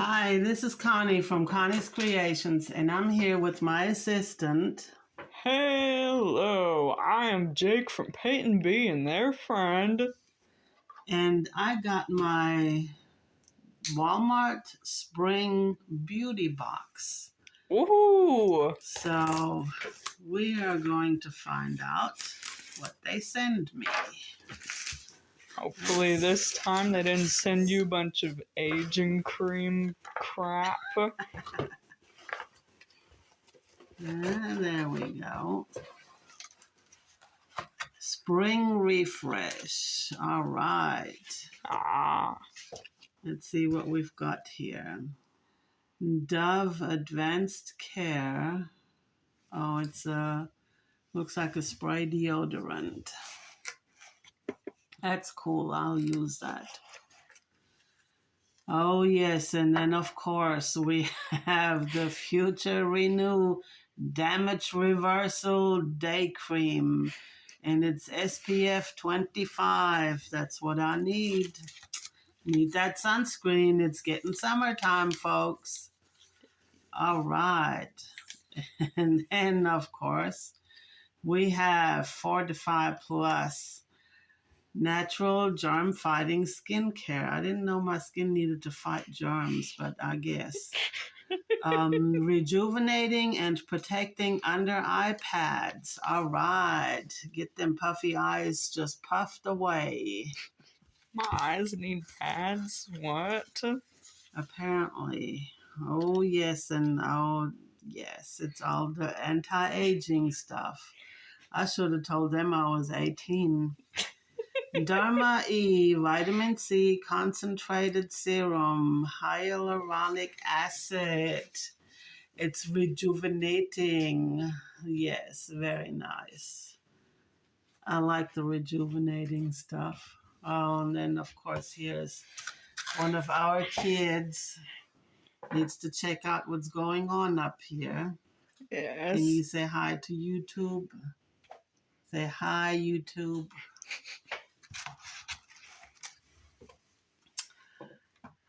Hi, this is Connie from Connie's Creations, and I'm here with my assistant. Hello, I am Jake from Peyton B and their friend. And I got my Walmart Spring Beauty Box. Woohoo! So we are going to find out what they send me. Hopefully this time they didn't send you a bunch of aging cream crap. There we go. Spring Refresh. All right. Ah, Let's see what we've got here. Dove Advanced Care. Oh, looks like a spray deodorant. That's cool. I'll use that. Oh, yes. And then, of course, we have the Future Renew Damage Reversal Day Cream. And it's SPF 25. That's what I need. Need that sunscreen. It's getting summertime, folks. All right. And then, of course, we have Fortify Plus natural germ fighting skincare. I didn't know my skin needed to fight germs, but I guess. Rejuvenating and protecting under eye pads. All right. Get them puffy eyes just puffed away. my eyes need pads. What? Apparently. Oh, yes. And oh, yes. It's all the anti-aging stuff. I should have told them I was 18. Derma E, vitamin C, concentrated serum, hyaluronic acid. It's rejuvenating. Yes, very nice. I like the rejuvenating stuff. Oh, and then, of course, here's one of our kids. Needs to check out what's going on up here. Yes. Can you say hi to YouTube? Say hi, YouTube.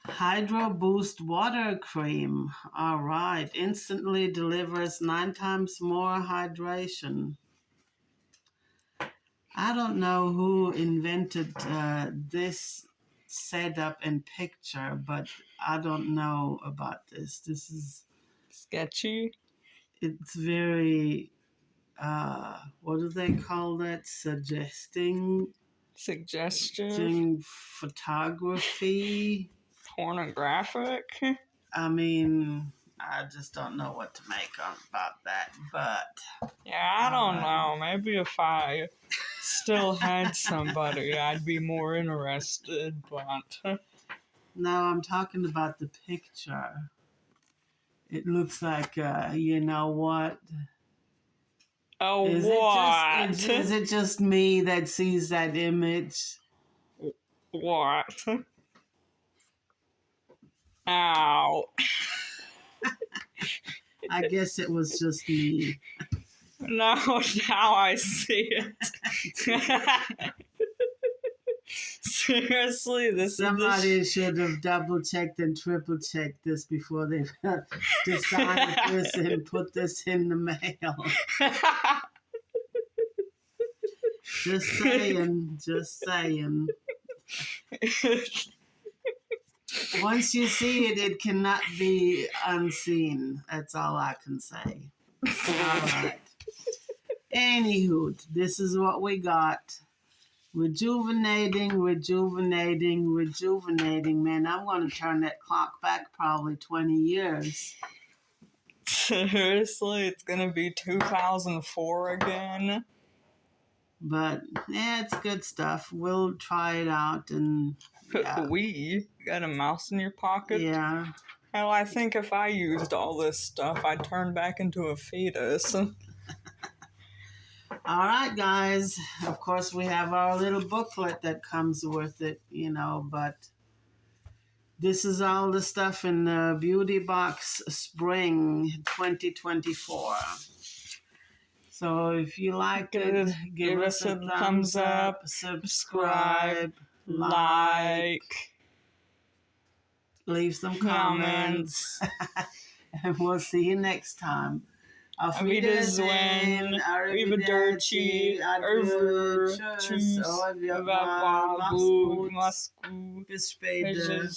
Hydro Boost Water Cream. All right. Instantly delivers 9 times more hydration. I don't know who invented this setup and picture, but I don't know about this. This is, Sketchy. it's very, what do they call that? Suggesting Suggestive. photography. Pornographic. I mean, I just don't know what to make about that, but Yeah, I don't know. Maybe if I still had somebody, I'd be more interested, but. no, I'm talking about the picture. It looks like, you know what? Oh, Is what? is it just me that sees that image? What? Ow. I guess it was just me. No, now I see it. Seriously, Somebody should have double checked and triple checked this before they decided this and put this in the mail. Just saying, just saying. Once you see it, it cannot be unseen. That's all I can say. All right. Anywho, this is what we got. Rejuvenating, rejuvenating, rejuvenating. Man, I'm going to turn that clock back probably 20 years. Seriously, it's gonna be 2004 again. But, yeah, it's good stuff. We'll try it out and, yeah. You got a mouse in your pocket? Yeah. Hell, I think if I used all this stuff, I'd turn back into a fetus. All right, guys. Of course, we have our little booklet that comes with it, you know, but this is all the stuff in the Beauty Box Spring 2024. So if you like it, give us a thumbs up, subscribe, like. Leave some comments. And we'll see you next time. Auf Wiedersehen, Arrivederci, Adieu, Tschüss, au revoir, mach's gut, bis später.